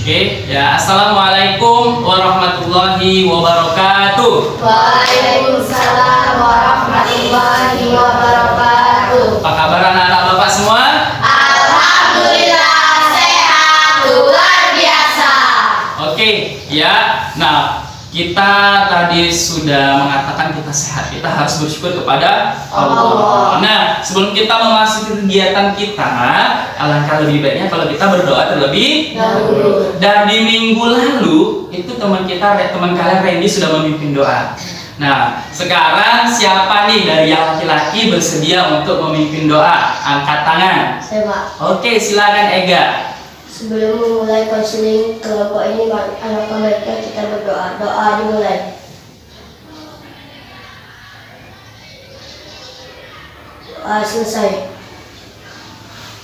Oke, ya assalamualaikum warahmatullahi wabarakatuh. Waalaikumsalam warahmatullahi wabarakatuh. Apa kabar anak-anak bapak semua? Alhamdulillah sehat luar biasa. Oke, ya. Nah, kita tadi sudah mengatakan kita sehat. Kita harus bersyukur kepada Allah. Nah, sebelum kita memasuki kegiatan kita, alangkah lebih baiknya kalau kita berdoa terlebih dahulu. Dan di minggu lalu itu teman kalian Randy sudah memimpin doa. Nah, sekarang siapa nih dari yang laki-laki bersedia untuk memimpin doa? Angkat tangan. Saya Pak. Oke, silakan Ega. Sebelum memulai konseling kelompok ini, alangkah baiknya kita berdoa. Doa dimulai. Doa selesai.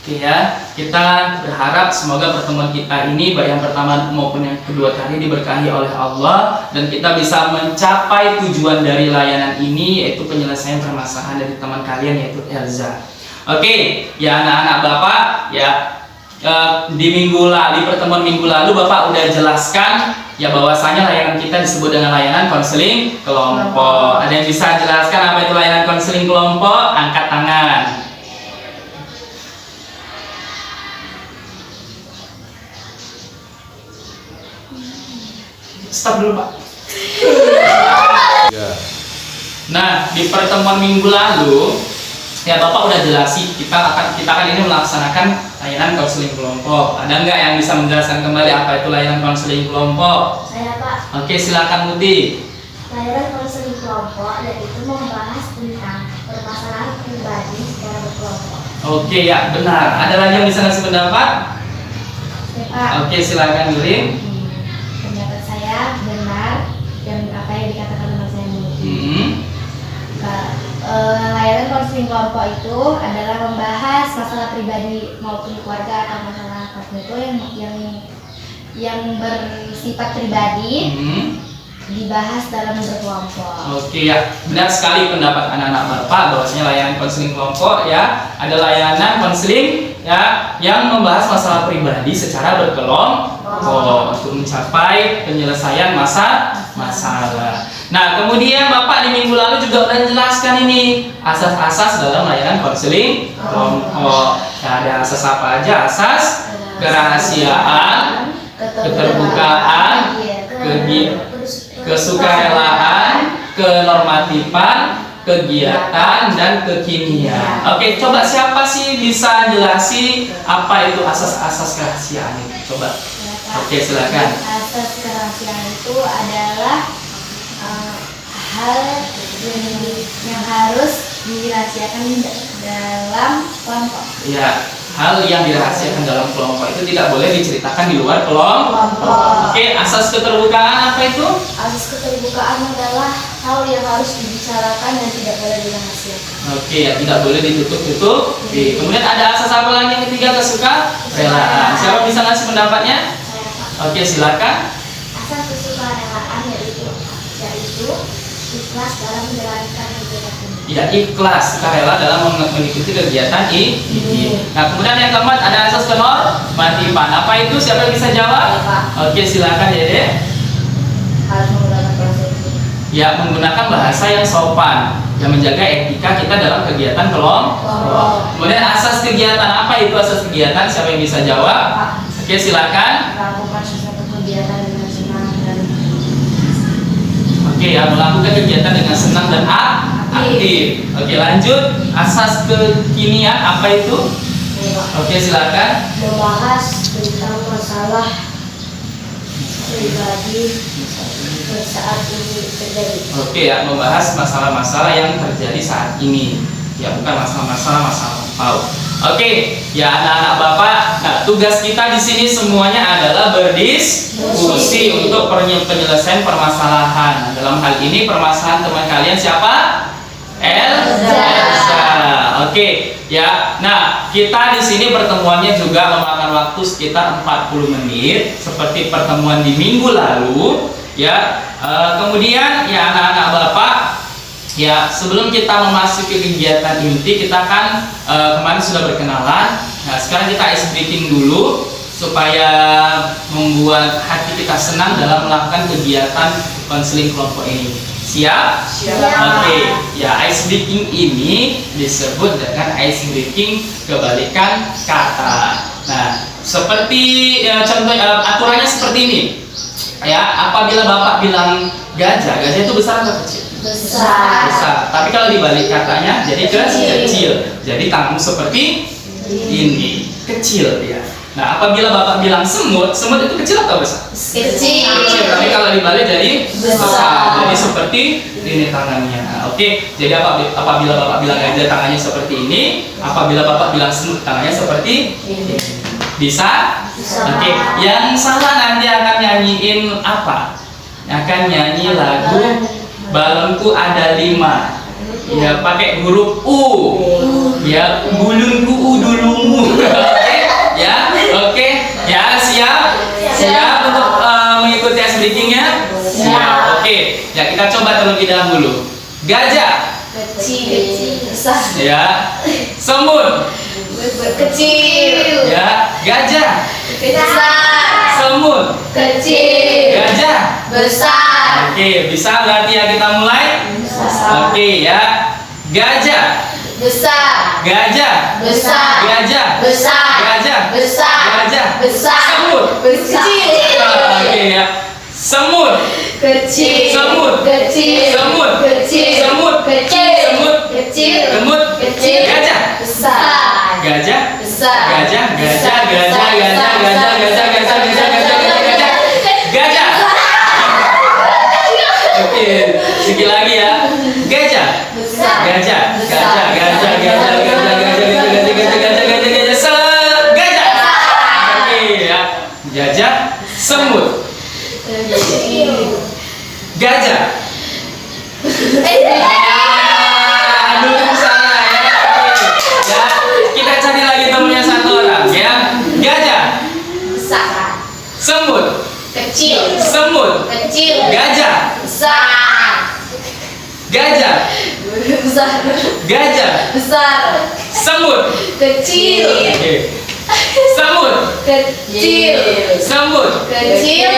Oke ya, kita berharap semoga pertemuan kita ini baik yang pertama maupun yang kedua kali diberkahi oleh Allah dan kita bisa mencapai tujuan dari layanan ini, yaitu penyelesaian permasalahan dari teman kalian, yaitu Elza. Oke, ya anak-anak bapak, ya di pertemuan minggu lalu bapak udah jelaskan ya bahwasanya layanan kita disebut dengan layanan konseling kelompok. Ada yang bisa jelaskan apa itu layanan konseling kelompok? Angkat tangan. Stop dulu Pak. Nah, di pertemuan minggu lalu ya Bapak udah jelasin kita kan ini melaksanakan layanan konseling kelompok. Ada nggak yang bisa menjelaskan kembali apa itu layanan konseling kelompok? Saya Pak. Oke, silakan Muti. Layanan konseling kelompok yaitu membahas tentang permasalahan pribadi secara berkelompok. Oke ya, benar. Ada lagi yang bisa ngasih pendapat? Ya, Pak. Oke, silakan Yurin. Pendapat saya benar dan apa yang dikatakan teman saya Muti. Layanan konseling kelompok itu adalah membahas masalah pribadi maupun keluarga atau masalah tertentu yang bersifat pribadi dibahas dalam berkelompok. Oke ya, benar sekali pendapat anak-anak Bapak bahwasanya layanan konseling kelompok ya ada layanan konseling ya yang membahas masalah pribadi secara berkelompok untuk mencapai penyelesaian masalah. Nah, kemudian Bapak di minggu lalu juga udah jelaskan ini asas-asas dalam layanan konseling kelompok. Ya, ada asas apa aja? Asas kerahasiaan, keterbukaan, kesukarelaan, kenormatifan, kegiatan, dan kekinian. Oke, coba siapa sih bisa jelasi apa itu asas-asas kerahasiaan itu? Coba. Oke, silakan. Asas kerahasiaan itu adalah hal yang harus dirahasiakan dalam kelompok. Ya, hal yang dirahasiakan dalam kelompok itu tidak boleh diceritakan di luar kelompok. Oke, asas keterbukaan apa itu? Asas keterbukaan adalah hal yang harus dibicarakan dan tidak boleh dirahasiakan. Oke, ya tidak boleh ditutup-tutup. Kemudian ada asas apa lagi yang ketiga? Kesukarelaan. Siapa bisa ngasih pendapatnya? Oke, silakan. Asas kesukarelaan yaitu ikhlas dalam menjalankan kegiatan ini. Ya, ikhlas, sukarela dalam mengikuti kegiatan ini. Nah, kemudian yang keempat ada asas kenormatifan. Apa itu? Siapa yang bisa jawab? Oke, silakan Dede. Harus menggunakan bahasa itu. Ya, menggunakan bahasa yang sopan, yang menjaga etika kita dalam kegiatan kelompok. Kemudian asas kegiatan, apa itu asas kegiatan? Siapa yang bisa jawab? Oke, silakan. Melakukan sesuatu kegiatan dengan senang dan Oke ya, melakukan kegiatan dengan senang dan aktif. Oke, lanjut. Asas kekinian apa itu? Oke, silakan. membahas tentang masalah pribadi saat ini terjadi. Oke ya, membahas masalah-masalah yang terjadi saat ini. Ya, bukan masalah lampau. Oke, ya anak-anak Bapak. Nah, tugas kita di sini semuanya adalah berdiskusi untuk penyelesaian permasalahan. Dalam hal ini permasalahan teman kalian siapa? Elza. Oke, ya. Nah, kita di sini pertemuannya juga memakan waktu sekitar 40 menit seperti pertemuan di minggu lalu, ya. Kemudian ya anak-anak Bapak, ya, sebelum kita memasuki kegiatan inti, kita kan kemarin sudah berkenalan. Nah, sekarang kita ice breaking dulu supaya membuat hati kita senang dalam melakukan kegiatan konseling kelompok ini. Siap? Oke. Ya, ice breaking ini disebut dengan ice breaking kebalikan kata. Nah, seperti contoh aturannya seperti ini. Ya, apabila Bapak bilang gajah, gajah itu besar atau kecil? Besar. Tapi kalau dibalik katanya jadi kecil. Jadi tanganmu seperti ini, kecil dia. Nah, apabila Bapak bilang semut, semut itu kecil atau besar? Kecil. Tapi kalau dibalik jadi besar. Jadi seperti ini tangannya. Oke. Jadi apabila Bapak bilang gajah tangannya seperti ini, apabila Bapak bilang semut tangannya seperti ini. Bisa? Oke. Yang salah nanti akan nyanyiin apa? Akan nyanyi lagu Balonku Ada 5. Ya, pakai huruf U. Ya, bulunku udulumu. Ya, oke, ya siap untuk mengikuti ice breakingnya. Siap, oke. Ya, kita coba terlebih dahulu. Gajah, Kecil. Besar. ya. Semut, Kecil. ya. Gajah, Besar. semut, Kecil. gajah. Besar. Oke, bisa berarti ya kita mulai. Oke, ya. Gajah, Besar. gajah, Besar. gajah, Besar. gajah, Besar. gajah, Besar. semut. Kecil. Oke ya, semut, Kecil. Semut. Kecil. Semut. Kecil. Semut. Kecil. Semut. Kecil. semut, Kecil. gajah, Besar. gajah, Besar. gajah, gajah, gajah, gajah, gajah, gajah, gajah. Oke, sekali lagi ya, gajah, Besar. gajah, gajah, gajah, gajah, gajah, gajah, oke ya, gajah, semut, Kecil. gajah. Aduh, salah ya. Oke. Ya, kita cari lagi temennya satu orang ya. Gajah, Besar. semut, Kecil. semut, Kecil. gajah, Besar. gajah, Besar. gajah, Besar. semut. Kecil. Oke. Semut, Kecil. semut, Kecil.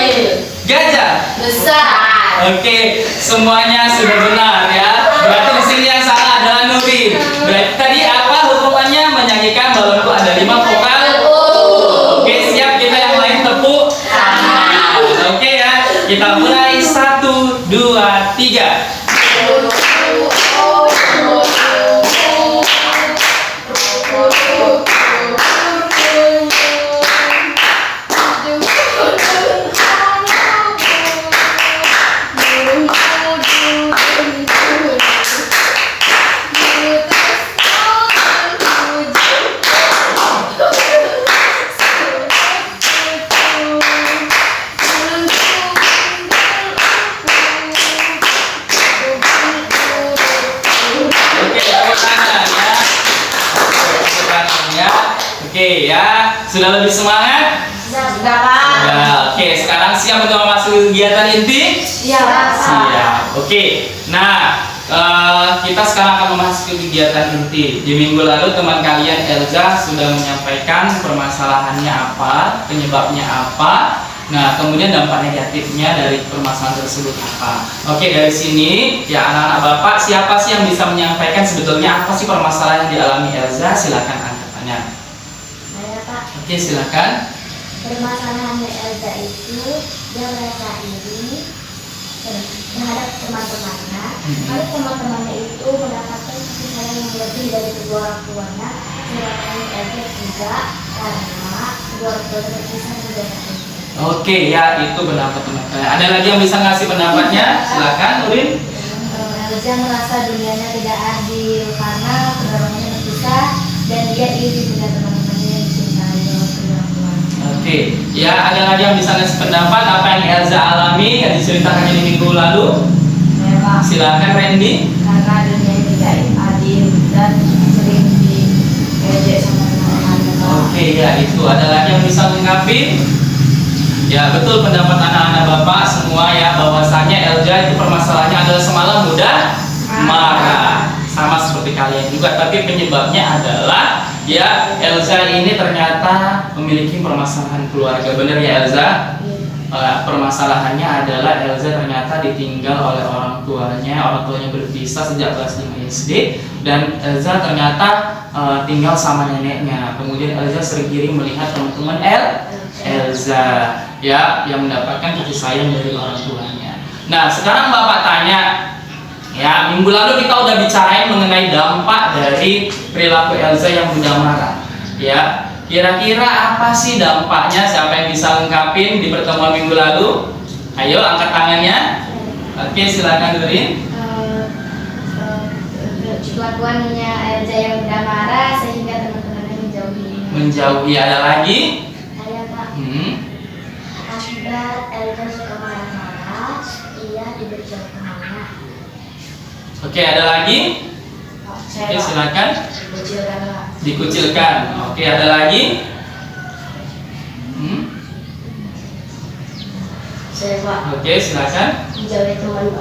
gajah. Besar. Oke, semuanya sudah benar ya. Berarti di sini yang salah adalah Nurin. Berarti tadi apa hukumannya? Menyanyikan Balonku Ada 5 vokal. Oke, siap, kita yang lain tepuk tangan. Oke ya, kita mulai 1, 2, 3. Oke, tepuk tangan ya. Tepuk tangan ya. Oke ya, sudah lebih semangat? Ya, oke, sekarang siap untuk masuk kegiatan inti? Siap. Oke. Nah, kita sekarang akan memasuki kegiatan inti. Di minggu lalu teman kalian Elza sudah menyampaikan permasalahannya apa, penyebabnya apa. Nah, kemudian dampak negatifnya dari permasalahan tersebut apa? Oke, dari sini ya anak-anak Bapak, siapa sih yang bisa menyampaikan sebetulnya apa sih permasalahan yang dialami Elza? Silakan angkat tangan. Saya Pak, Oke, silakan. permasalahannya Elza itu dia merasa iri terhadap teman-temannya. Lalu teman-temannya itu mendapatkan kasih sayang yang lebih dari kedua orang tuanya. Sedangkan Elza tidak, karena kedua orang tuanya berpisah juga satu. Oke, ya itu pendapat teman-teman. Ada lagi yang bisa ngasih pendapatnya? Silakan, Nurin. Elza merasa dunianya tidak adil karena keduanya berpisah dan dia iri dengan teman-temannya yang dicintai oleh kedua orang tuanya. Oke, ya ada lagi yang bisa ngasih pendapat apa yang Elza alami yang diceritakan di minggu lalu? Ya Pak, Silakan, Randy. karena dunia tidak adil dan sering diejek sama teman-temannya Pak. Oke, ya itu. Ada lagi yang bisa mengungkapin? Ya betul pendapat anak-anak Bapak semua ya, bahwasanya Elza itu permasalahannya adalah semalam mudah marah, sama seperti kalian juga, tapi penyebabnya adalah Ya, Elza ini ternyata memiliki permasalahan keluarga. Benar ya Elza? Permasalahannya adalah Elza ternyata ditinggal oleh orang tuanya berpisah sejak kelas 5 SD, dan Elza ternyata tinggal sama neneknya. Kemudian Elza sering kiri melihat teman-teman Elza ya yang mendapatkan kasih sayang dari orang tuanya. Nah, sekarang Bapak tanya, ya, minggu lalu kita udah bicarain mengenai dampak dari perilaku Elza yang mudah marah. Ya, kira-kira apa sih dampaknya? Siapa yang bisa ungkapin di pertemuan minggu lalu? Ayo angkat tangannya. Oke, silakan Nurin. Kelakuannya Elza yang mudah marah sehingga teman-temannya Menjauhi. Ada lagi? Ada Pak. Akibat Elza suka marah-marah, ia diberi jauh temannya. Oke, ada lagi? Oke, silakan. Dikucilkan. Oke, ada lagi? Saya Pak. Oke, silakan.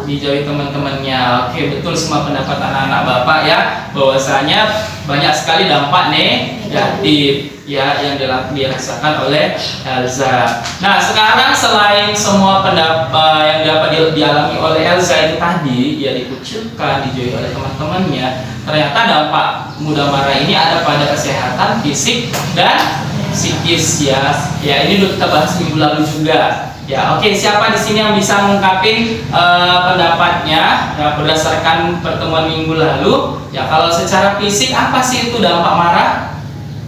Dijauhi teman-temannya. Oke, betul semua pendapat anak-anak Bapak ya, bahwasanya banyak sekali dampak negatif ya yang dirasakan oleh Elza. Nah, sekarang selain semua pendapat yang dapat dialami oleh Elza itu tadi, ya dikucilkan, dijauhi oleh teman-temannya, ternyata dampak mudah marah ini ada pada kesehatan fisik dan psikis ya. Ya, ini udah kita bahas minggu lalu juga. Ya, oke, siapa di sini yang bisa mengungkapin pendapatnya ya, berdasarkan pertemuan minggu lalu? Ya, kalau secara fisik apa sih itu dampak marah?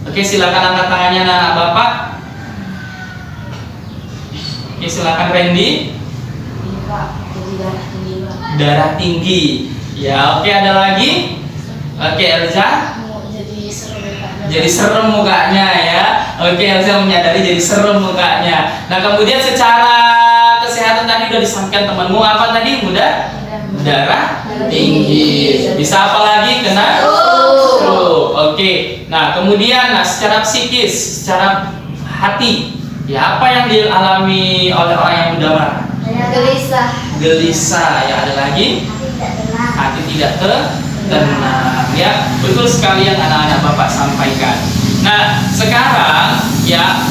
Oke, silakan angkat tangannya anak Bapak. Oke, silakan Randy. Darah tinggi. Ya, oke, ada lagi? Oke, Elza. Jadi serem mukanya ya. Oke, Elza menyadari jadi serem mukanya. Nah, kemudian secara kesehatan tadi udah disampaikan temanmu apa tadi? Darah tinggi. Bisa apa lagi? Kena stroke. Oke. Nah, kemudian secara psikis, secara hati, ya apa yang dialami oleh orang yang mudah marah? Gelisah. Ya, ada lagi? Hati tidak tenang. Ya, betul sekali yang anak-anak Bapak sampaikan. Nah, sekarang ya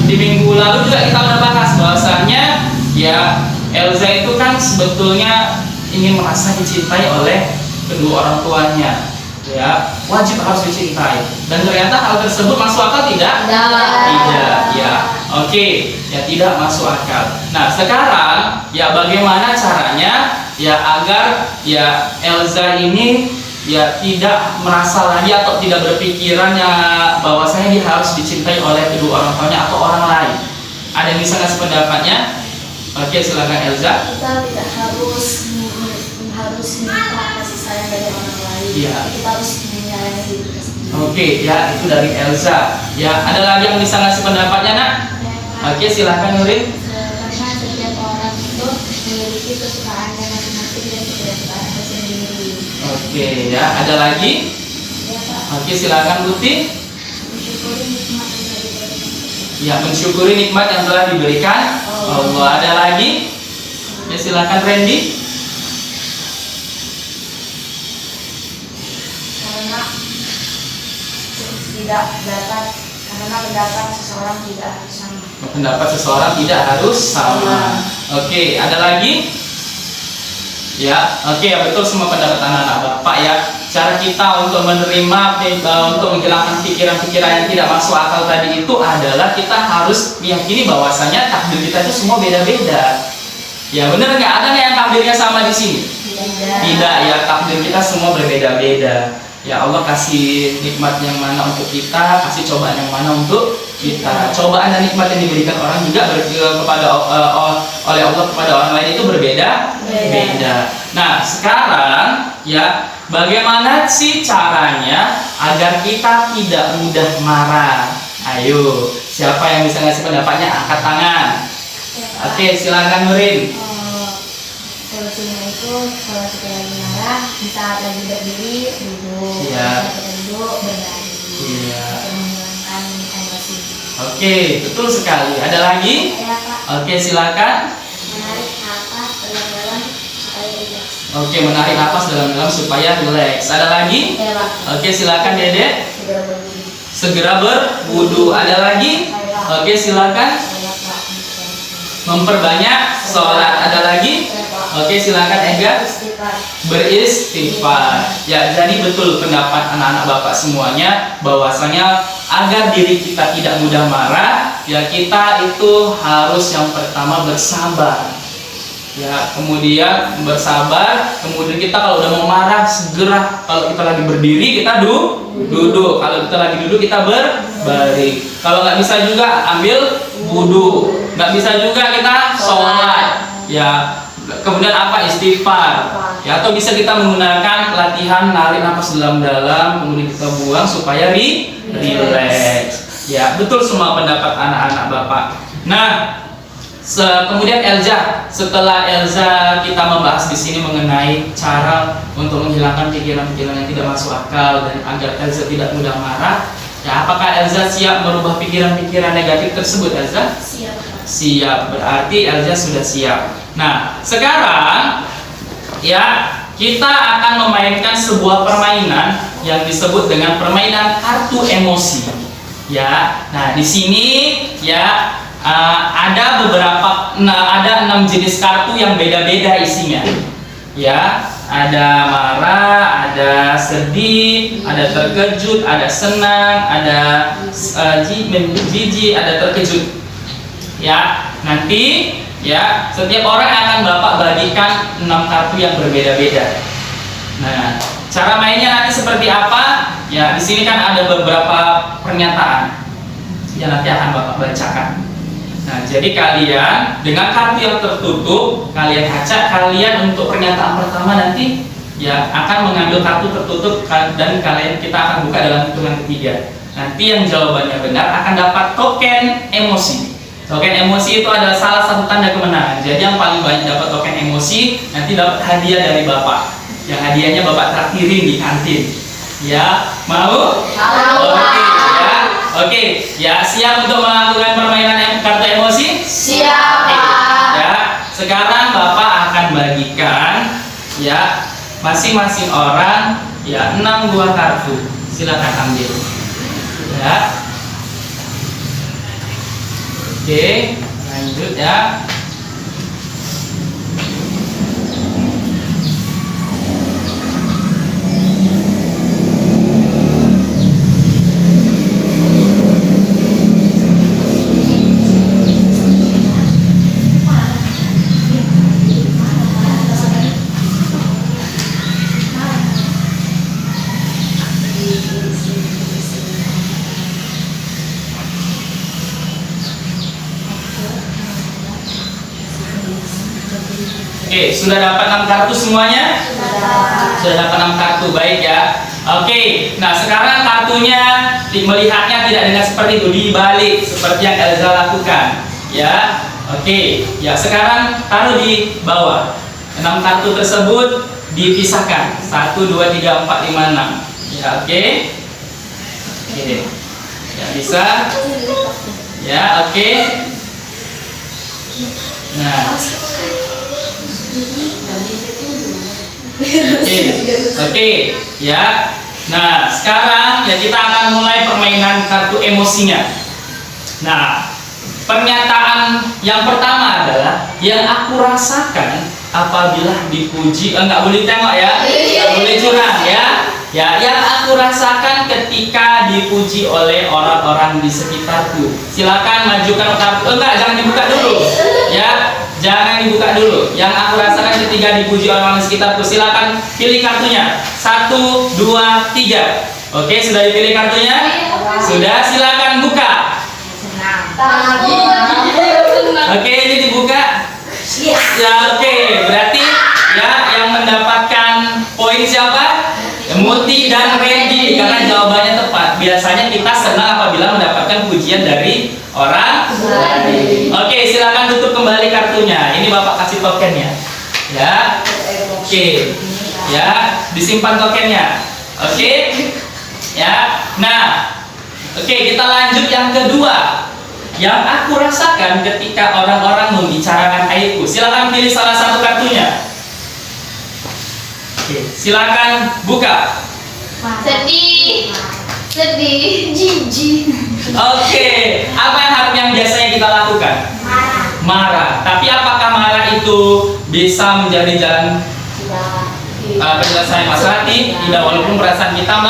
di minggu lalu juga kita udah bahas bahwasanya ya Elza itu kan sebetulnya ingin merasa dicintai oleh kedua orang tuanya. Ya, wajib harus dicintai. Dan ternyata hal tersebut masuk akal tidak? Tidak. Ya, oke. Ya, tidak masuk akal. Nah, sekarang ya bagaimana caranya ya agar ya Elza ini ya tidak merasa lagi atau tidak berpikiran ya bahwasanya dia harus dicintai oleh kedua orang tuanya atau orang lain. Ada yang bisa ngasih pendapatnya? Oke, silakan Elza. Kita tidak harus minta kasih sayang dari orang lain. Iya. Kita harus menyayangi diri kita sendiri. Oke, ya itu dari Elza. Ya, ada lagi yang bisa ngasih pendapatnya, Nak? Oke, silakan Nurin. Karena setiap orang itu memiliki kesukaannya masing-masing dan ketidaksukaan tersendiri. Oke, ya ada lagi? Ya, Pak. Oke, silakan Buti. Mensyukuri nikmat yang telah diberikan. Ya, mensyukuri nikmat yang telah diberikan Allah. Ada lagi? Ya, silakan Randy. Karena pendapat seseorang tidak harus sama. Pendapat seseorang tidak harus sama. Oke, ada lagi? Ya, oke, ya betul semua pendapat anak-anak Bapak ya. Cara kita untuk menerima, untuk menghilangkan pikiran-pikiran yang tidak masuk akal tadi itu adalah kita harus meyakini bahwasanya takdir kita itu semua beda-beda. Ya, benar nggak? Ada nggak yang takdirnya sama di sini? Tidak ya, takdir kita semua berbeda-beda. Ya, Allah kasih nikmat yang mana untuk kita, kasih cobaan yang mana untuk kita. Cobaan dan nikmat yang diberikan orang juga oleh Allah kepada orang lain itu berbeda. Nah, sekarang ya bagaimana sih caranya agar kita tidak mudah marah? Ayo, siapa yang bisa ngasih pendapatnya? Angkat tangan. Oke, silakan Nurin. Solusinya itu kalau kita lagi marah, bisa lagi berdiri, duduk, Iya. kita duduk, berlari, Iya. untuk menghilangkan emosi. Oke, betul sekali. Ada lagi? Ya, Pak. Oke, silakan. Menarik nafas dalam-dalam supaya rileks. Oke, menarik napas dalam-dalam supaya rileks. Ada lagi? Ya, Pak. Oke, silakan Dede. Segera berwudu. Segera berwudu. Ada lagi? Oke, silakan. Memperbanyak sholat. Ada lagi? Oke, silakan Ega. Beristighfar. Ya, jadi betul pendapat anak-anak Bapak semuanya bahwasanya agar diri kita tidak mudah marah, ya kita itu harus yang pertama bersabar. Ya, kemudian bersabar, kemudian kita kalau udah mau marah segera, kalau kita lagi berdiri kita duduk, kalau kita lagi duduk kita berbaring. Kalau nggak bisa juga ambil wudhu, nggak bisa juga kita sholat. Ya, kemudian apa, istighfar. Ya, atau bisa kita menggunakan latihan narik nafas dalam-dalam, kemudian kita buang supaya rileks. Ya, betul semua pendapat anak-anak Bapak. Nah, kemudian Elza, setelah Elza kita membahas di sini mengenai cara untuk menghilangkan pikiran-pikiran yang tidak masuk akal dan agar Elza tidak mudah marah. Ya, apakah Elza siap merubah pikiran-pikiran negatif tersebut, Elza? Siap. Siap, berarti Elza sudah siap. Nah, sekarang ya kita akan memainkan sebuah permainan yang disebut dengan permainan kartu emosi. Ya, nah di sini ya ada 6 jenis kartu yang beda-beda isinya. Ya, ada marah, ada sedih, ada terkejut, ada senang, ada jijik, ada terkejut. Ya, nanti ya setiap orang akan Bapak bagikan 6 kartu yang berbeda-beda. Nah, cara mainnya nanti seperti apa? Ya, di sini kan ada beberapa pernyataan yang nanti akan Bapak bacakan. Nah, jadi kalian dengan kartu yang tertutup, kalian kaca, kalian untuk pernyataan pertama nanti ya akan mengambil kartu tertutup dan kita akan buka dalam hitungan ketiga. Nanti yang jawabannya benar akan dapat token emosi. Token emosi itu adalah salah satu tanda kemenangan. Jadi yang paling banyak dapat token emosi nanti dapat hadiah dari Bapak. Yang hadiahnya Bapak traktirin di kantin. Ya, mau? Oke, ya. Oke, ya siap untuk melakukan permainan kartu emosi? Siap. Oke, ya. Sekarang Bapak akan bagikan ya masing-masing orang ya 6 buah kartu. Silakan ambil. Ya. Oke, lanjut ya. Oke, sudah dapat 6 kartu semuanya? Sudah dapat 6 kartu, baik ya. Oke, nah sekarang kartunya melihatnya tidak dengan seperti itu, dibalik seperti yang Elza lakukan. Ya, oke. Ya, sekarang taruh di bawah. 6 kartu tersebut dipisahkan. 1, 2, 3, 4, 5, 6. Ya, oke. Oke. Ya, bisa. Ya, oke. Nah. Oke, ya. Nah, sekarang ya kita akan mulai permainan kartu emosinya. Nah, pernyataan yang pertama adalah yang aku rasakan apabila dipuji. Enggak boleh tengok ya, enggak boleh curang ya. Ya, yang aku rasakan ketika dipuji oleh orang-orang di sekitarku. Silakan majukan kartu. Enggak, jangan dibuka dulu. Ya. Jangan dibuka dulu. Yang aku rasakan ketika dipuji orang-orang di sekitarku. Silakan pilih kartunya. 1, 2, 3. Oke, sudah dipilih kartunya? Sudah, silakan buka. Oke, ini dibuka. Ya, oke. Berarti ya yang mendapatkan poin siapa? Muti dan Randy karena jawabannya tepat. Biasanya kita senang apabila mendapatkan pujian dari orang lain. Oke, silakan tutup kembali kartunya. Ini Bapak kasih tokennya. Ya. Oke. Ya, disimpan tokennya. Oke. Ya. Nah. Oke, kita lanjut yang kedua. Yang aku rasakan ketika orang-orang membicarakan aibku. Silakan pilih salah satu kartunya. Oke, silakan buka. Sedih. Sedih. Jijik. Oke, apa yang biasanya kita lakukan? Marah. Tapi apakah marah itu bisa menjadi jalan penyelesaian masalah? Tidak, walaupun perasaan kita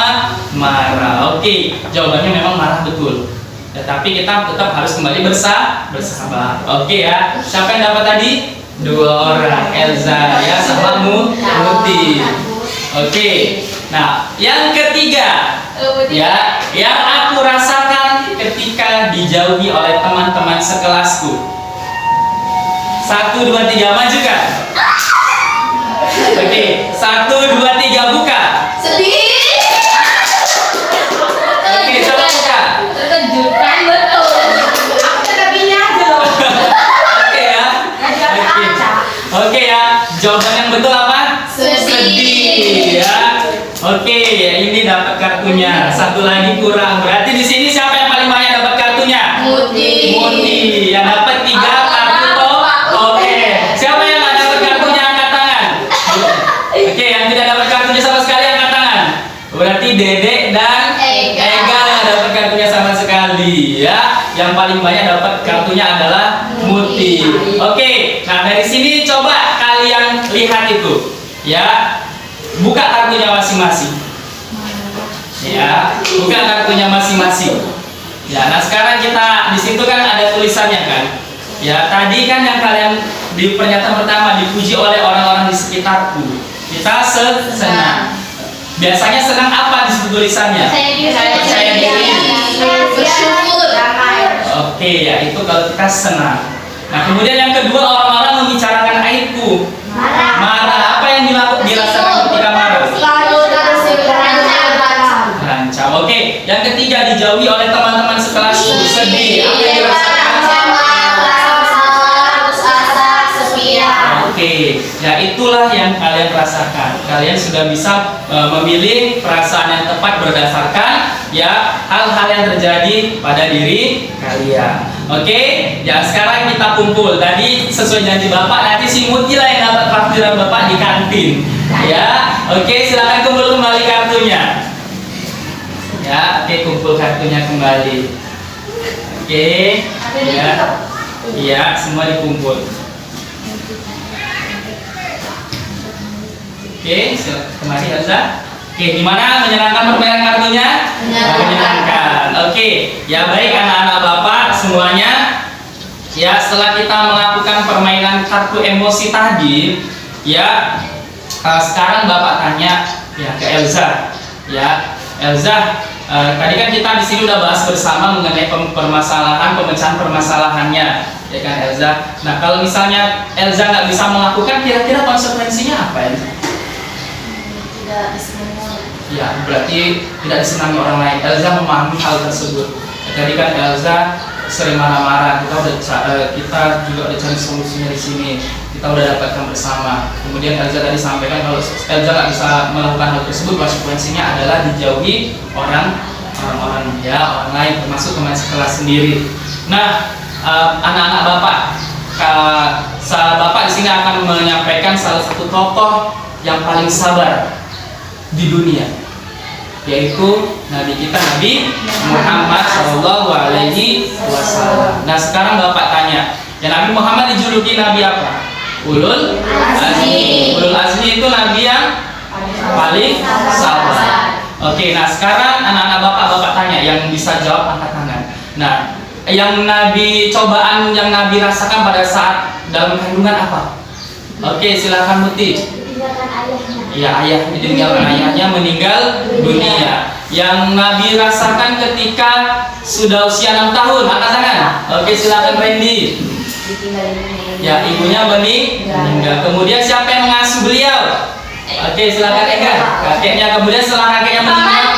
marah. Oke, jawabannya memang marah betul. Tetapi kita tetap harus kembali bersahabat. Oke ya. Siapa yang dapat tadi? 2 orang, Elza ya sama Muti. Oke. Nah, yang ketiga ya, yang aku rasakan ketika dijauhi oleh teman-teman sekelasku. 1, 2, 3 majukan. Oke, 1, 2, 3 buka. Sedih. Oke, coba buka. Terkejutan betul. Aku tetapinya aja loh. Oke ya. Oke ya. Jawaban yang betul apa? Sedih. Ya. Oke, ini dapat kartunya. Satu lagi kurang. Berarti di sini siapa yang paling banyak dapat kartunya? Muti. Muti. Yang dapat 3 kartu toh. Oke. Siapa yang nggak dapat kartunya angkat tangan? Oke, yang tidak dapat kartunya sama sekali angkat tangan. Berarti Dedek dan Ega. Ega yang dapat kartunya sama sekali ya. Yang paling banyak dapat kartunya adalah Muti. Oke. Nah, dari sini coba kalian lihat itu. Ya. Buka kartunya masing-masing. Ya, buka kartunya masing-masing. Ya, nah sekarang kita di situ kan ada tulisannya kan. Ya, tadi kan yang kalian di pernyataan pertama dipuji oleh orang-orang di sekitarku. Kita senang. Biasanya senang apa di situ tulisannya? Percaya diri. Bersyukur. Oke, ya itu kalau kita senang. Nah, kemudian yang kedua orang-orang membicarakan aibku. Marah. Apa yang dirasakan ketika marah? Rancang. Oke, yang ketiga dijauhi oleh teman-teman sekelasku. Sedih. Apa yang dirasakan? Oke, ya itulah yang kalian rasakan. Kalian sudah bisa memilih perasaan yang tepat berdasarkan ya hal-hal yang terjadi pada diri kalian. Oke, ya sekarang kita kumpul. Tadi sesuai janji Bapak, nanti si Muti lah yang dapat parkiran Bapak di kantin. Ya, oke silakan kumpul kembali kartunya. Ya, oke kumpul kartunya kembali. Oke, ya, iya semua dikumpul. Oke, kembali Elza. Oke, gimana menyenangkan permainan kartunya? Menyenangkan. Oke, ya baik anak-anak Bapak semuanya. Ya, setelah kita melakukan permainan kartu emosi tadi, ya sekarang Bapak tanya ya ke Elza. Ya, Elza, tadi kan kita di sini udah bahas bersama mengenai pemecahan permasalahannya, ya kan Elza. Nah, kalau misalnya Elza nggak bisa melakukan, kira-kira konsekuensinya apa Elza? Tidak disenangi. Ya, berarti tidak disenangi orang lain. Elza memahami hal tersebut. Tadi kan Elza sering marah-marah. Kita juga udah cari solusinya di sini. Kita udah dapatkan bersama. Kemudian Elza tadi sampaikan kalau Elza nggak bisa melakukan hal tersebut, konsekuensinya adalah dijauhi orang lain, termasuk teman sekelas sendiri. Nah, anak-anak Bapak, Bapak di sini akan menyampaikan salah satu tokoh yang paling sabar di dunia, yaitu Nabi kita Nabi Muhammad SAW. Nah sekarang Bapak tanya, ya Nabi Muhammad dijuluki Nabi apa? Ulul Azmi. Ulul Azmi itu Nabi yang paling sabar. Oke, nah sekarang anak-anak Bapak tanya, yang bisa jawab angkat tangan. Nah, yang cobaan yang Nabi rasakan pada saat dalam kandungan apa? Oke, silakan Muti. Ya, ditinggalkan ayahnya meninggal dunia. Yang Nabi rasakan ketika sudah usia 6 tahun, angkat tangan. Oke, silakan Randy. Ya, ibunya meninggal. Kemudian siapa yang mengasuh beliau? Oke, silakan Ega. Kakeknya. Kemudian setelah kakeknya meninggal,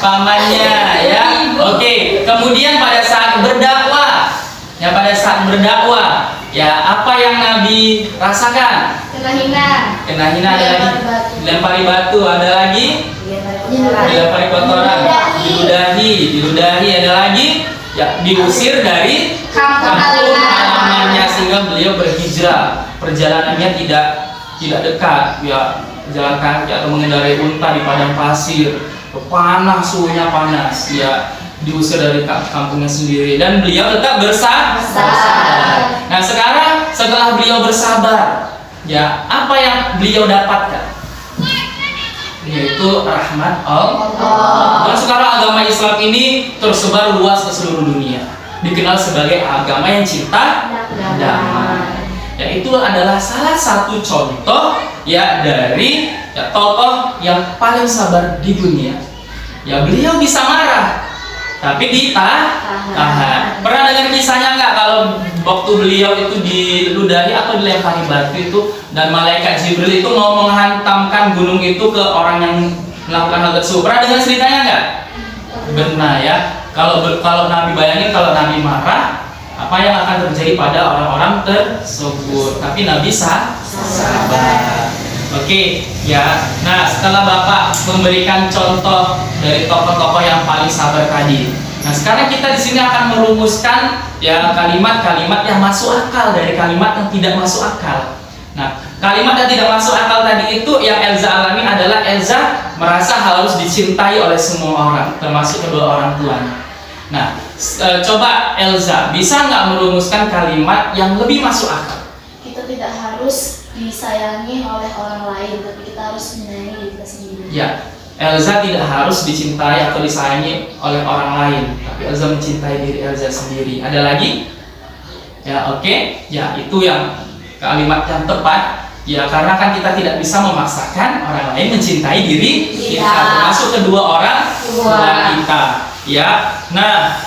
pamannya. Ya. Oke. Kemudian pada saat berdakwah, ya apa yang Nabi rasakan? Kena hina, ada lagi dilempari batu, ada lagi dilempari kotoran, diludahi, ada lagi ya diusir dari kampung halamannya, sehingga beliau berhijrah. Perjalanannya tidak dekat, ya jalan kaki atau mengendarai unta di padang pasir, panas, suhunya panas, ya diusir dari kampungnya sendiri, dan beliau tetap bersabar. Nah sekarang setelah beliau bersabar, ya apa yang beliau dapatkan? Yaitu rahmat Allah. Dan sekarang agama Islam ini tersebar luas ke seluruh dunia, dikenal sebagai agama yang cinta damai. Ya itu adalah salah satu contoh ya dari ya, tokoh yang paling sabar di dunia. Ya beliau bisa marah, tapi ditahan. Pernah dengar kisahnya nggak kalau waktu beliau itu diludahi atau dilempari batu itu, dan malaikat Jibril itu mau menghantamkan gunung itu ke orang yang melakukan hal tersebut? Pernah dengar ceritanya nggak? Benar ya. Kalau Nabi bayangin kalau Nabi marah, apa yang akan terjadi pada orang-orang tersebut? Tapi Nabi sabar. Oke, ya. Nah, setelah Bapak memberikan contoh dari tokoh-tokoh yang paling sabar tadi, nah sekarang kita di sini akan merumuskan ya kalimat-kalimat yang masuk akal dari kalimat yang tidak masuk akal. Nah, kalimat yang tidak masuk akal tadi itu yang Elza alami adalah Elza merasa harus dicintai oleh semua orang, termasuk kedua orang tuanya. Nah, coba Elza bisa nggak merumuskan kalimat yang lebih masuk akal? Kita tidak harus disayangi oleh orang lain, tapi kita harus menyayangi diri kita sendiri. Ya, Elza tidak harus dicintai atau disayangi oleh orang lain, tapi Elza mencintai diri Elza sendiri. Ada lagi? Ya, oke. Ya, itu yang kalimat yang tepat. Ya, karena kan kita tidak bisa memaksakan orang lain mencintai diri kita, termasuk kedua orang tua kita. Ya, nah,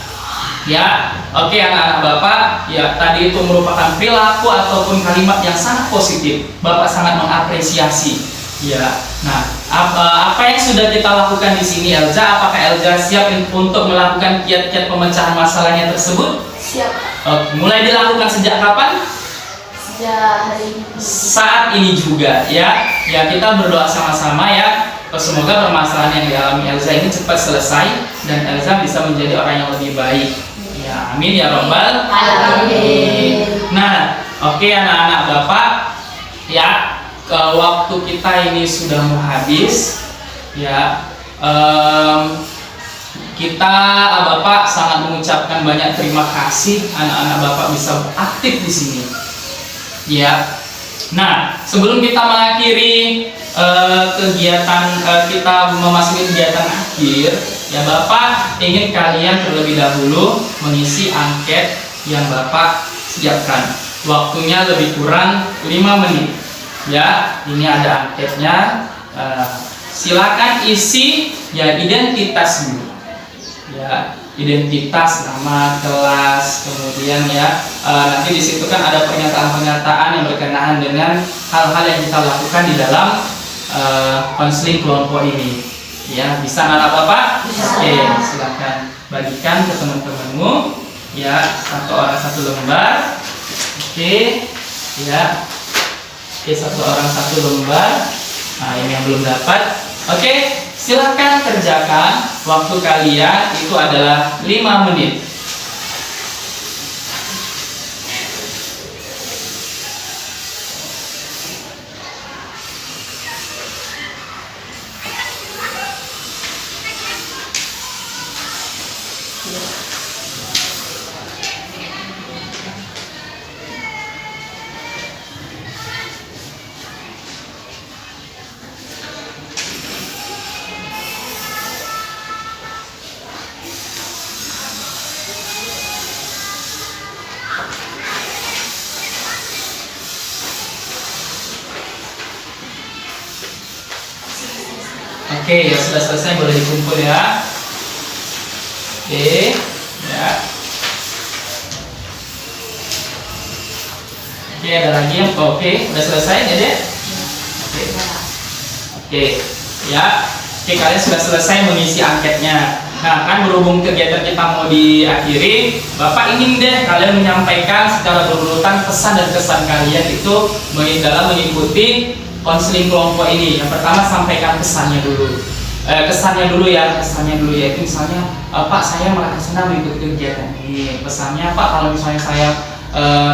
ya, oke anak-anak Bapak, ya tadi itu merupakan perilaku ataupun kalimat yang sangat positif. Bapak sangat mengapresiasi. Ya, nah, apa yang sudah kita lakukan di sini, Elza? Apakah Elza siap untuk melakukan kiat-kiat pemecahan masalahnya tersebut? Siap. Mulai dilakukan sejak kapan? Sejak hari ini. Saat ini juga, ya. Ya kita berdoa sama-sama ya. Semoga permasalahan yang dialami Elza ini cepat selesai dan Elza bisa menjadi orang yang lebih baik. Ya, amin ya robbal alamin. Nah, oke anak-anak Bapak, ya waktu kita ini sudah mau habis. Ya, kita Bapak sangat mengucapkan banyak terima kasih anak-anak Bapak bisa aktif di sini. Ya. Nah, sebelum kita mengakhiri kegiatan kita memasuki kegiatan akhir, ya Bapak ingin kalian terlebih dahulu mengisi angket yang Bapak siapkan. Waktunya lebih kurang 5 menit. Ya, ini ada anketnya. Silakan isi ya identitas dulu. Ya, identitas, nama, kelas, kemudian ya nanti di situ kan ada pernyataan-pernyataan yang berkenaan dengan hal-hal yang kita lakukan di dalam konseling kelompok ini. Ya, bisa anak Bapak? Oke, silakan bagikan ke teman-temanmu. Ya, satu orang satu lembar. Oke, ya. Oke, satu orang satu lembar. Nah, ini yang belum dapat. Oke, silakan kerjakan. Waktu kalian itu adalah 5 menit. Oke, ya sudah selesai, boleh dikumpul ya. Oke, ya. Oke, ada lagi yang oke, udah selesai ya dek? Oke, ya. Oke, kalian sudah selesai mengisi anketnya. Nah, kan berhubung kegiatan kita mau diakhiri, Bapak ingin deh kalian menyampaikan secara berurutan pesan dan kesan kalian itu dalam mengikuti konseling kelompok ini. Yang pertama sampaikan kesannya dulu. Kesannya dulu ya, yaitu misalnya Pak saya merasa senang mengikuti kegiatan ini. Pesannya Pak kalau misalnya saya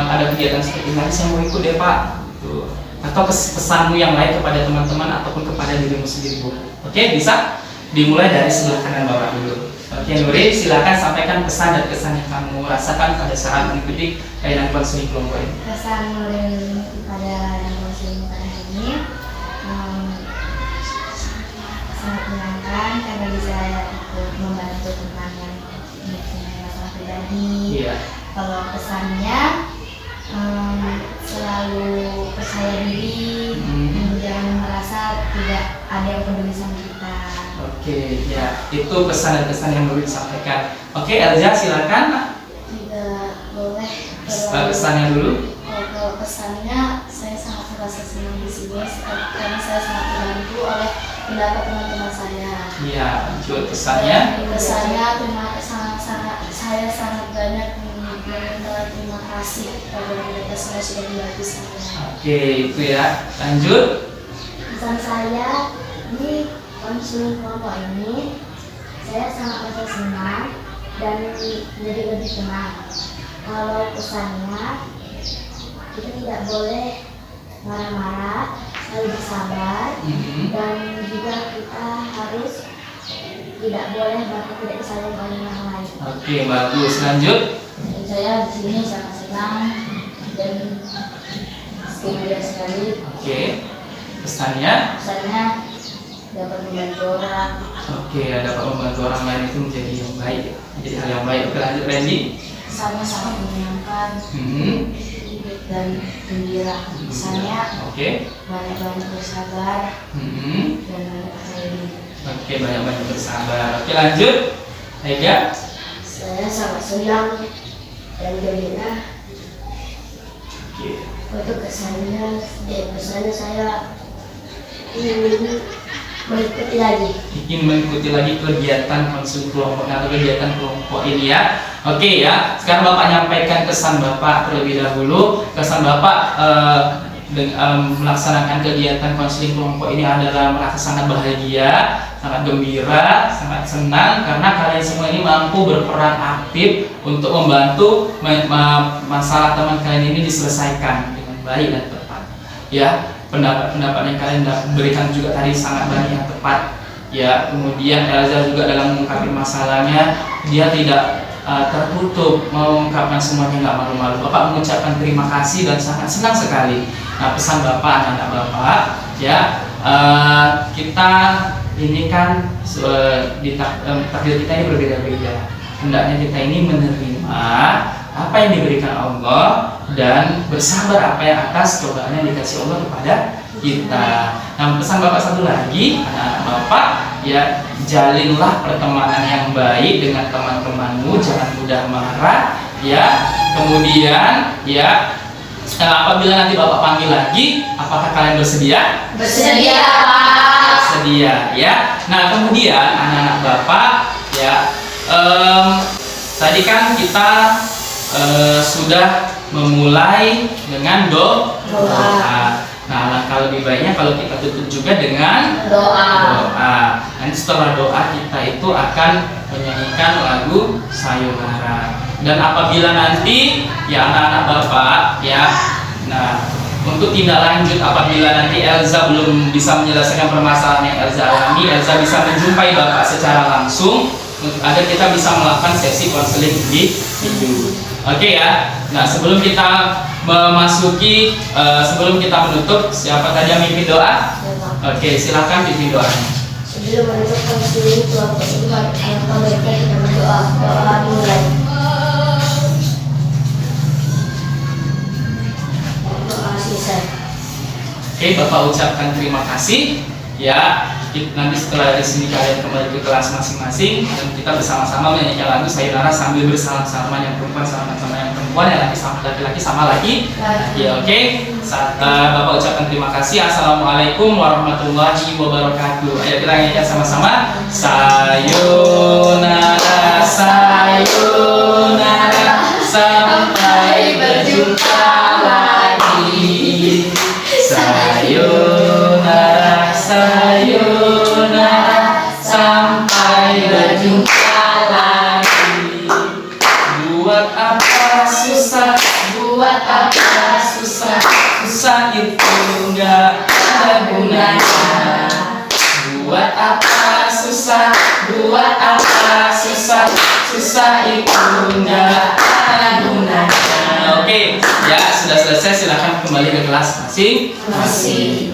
ada kegiatan seperti ini saya mau ikut deh Pak. Tuh. atau pesanmu yang lain kepada teman-teman ataupun kepada dirimu sendiri, Bu. Oke, bisa dimulai dari sebelah kanan Bapak dulu. Oke, Nuri, silakan sampaikan pesan dan kesan yang kamu rasakan pada saat mengikuti layanan konseling kelompok ini. Kesan Nuril pada layanan konseling pada hari ini sangat menyenangkan karena bisa ikut membantu tentang yang mempunyai masalah pribadi. Iya. Kalau pesannya selalu percaya diri, jangan merasa tidak ada yang peduli sama kita. Oke, ya itu pesan dan kesan yang Nuri sampaikan. Oke, Elza silakan. Tidak boleh. Pesannya dulu. Kalau pesannya, saya sangat merasa senang di sini karena saya sangat terbantu oleh pendapat teman-teman saya. Iya, lanjut pesannya. Pesannya saya sangat banyak meminta terima kasih kepada mereka semua sudah membantu saya. Oke, itu ya. Lanjut. Pesan saya di konseling kelompok ini, saya sangat merasa senang dan menjadi lebih tenang. Kalau pesannya, kita tidak boleh marah-marah, selalu bersabar, dan juga kita harus tidak boleh bahkan tidak disayang oleh orang lain. Oke, bagus. Lanjut. Dan saya di sini sangat senang dan bahagia sekali. Oke. Pesannya. Pesannya dapat membantu orang. Oke, dapat membantu orang lain itu menjadi yang baik, menjadi hal yang baik. Oke, lanjut Randy. Pesannya sangat menyenangkan dan gembira. Pesannya Oke. banyak-banyak bersabar dan banyak percaya diri. Oke, banyak-banyak bersabar. Oke, lanjut. Aida. Saya sangat senang dan gembira. Oke. Untuk kesannya saya ingin mengikuti lagi. Ingin mengikuti lagi kegiatan konseling kelompok atau kegiatan kelompok ini ya. Oke ya. Sekarang Bapak nyampaikan kesan Bapak terlebih dahulu. Kesan Bapak melaksanakan kegiatan konseling kelompok ini adalah merasa sangat bahagia, sangat gembira, sangat senang karena kalian semua ini mampu berperan aktif untuk membantu masalah teman kalian ini diselesaikan dengan baik dan tepat. Ya, pendapat-pendapat yang kalian berikan juga tadi sangat banyak yang tepat. Ya, kemudian Elza juga dalam mengungkapkan masalahnya dia tidak tertutup mengungkapkan semuanya, nggak malu-malu. Bapak mengucapkan terima kasih dan sangat senang sekali. Nah, pesan Bapak, anak-anak Bapak, ya kita ini kan takdir kita ini berbeda-beda. Hendaknya kita ini menerima apa yang diberikan Allah dan bersabar apa yang atas cobaan yang dikasih Allah kepada kita. Nah, pesan Bapak satu lagi, anak-anak Bapak, ya jalinlah pertemanan yang baik dengan teman-temanmu, jangan mudah marah, ya. Kemudian, ya apabila nanti Bapak panggil lagi, apakah kalian bersedia? Bersedia, Pak. Bersedia, ya. Nah, kemudian anak-anak Bapak, ya tadi kan kita sudah memulai dengan doa. Nah, langkah lebih baiknya kalau kita tutup juga dengan doa. Nanti setelah doa kita itu akan menyanyikan lagu Sayonara. Dan apabila nanti ya anak-anak Bapak ya, nah untuk tindak lanjut apabila nanti Elza belum bisa menyelesaikan permasalahan yang Elza alami, Elza bisa menjumpai Bapak secara langsung agar kita bisa melakukan sesi konseling di video. Oke ya. Nah, sebelum kita memasuki sebelum kita menutup, siapa tadi yang mimpin doa? Oke, silakan pimpin doanya. Sebelum menutup konseling kelompok ini, mari kita berdoa. Doa dimulai. Doa selesai. Oke, Bapak ucapkan terima kasih. Ya, nanti setelah dari sini kalian kembali ke kelas masing-masing dan kita bersama-sama menyanyikan lagu Sayonara sambil bersalaman-salaman, yang perempuan salaman sama yang perempuan, yang laki-laki sama laki. Ya, oke. Bapak ucapkan terima kasih. Assalamualaikum warahmatullahi wabarakatuh. Ayo kita nyanyikan sama-sama. Sayonara, sayonara, sampai berjumpa lagi. Sayonara, sayonara, sampai berjumpa lagi. Buat apa susah, susah itu gunanya. Buat apa susah, buat apa susah, susah itu nggak ada gunanya. Oke, ya sudah selesai, silahkan kembali ke kelas masing-masing. Masih.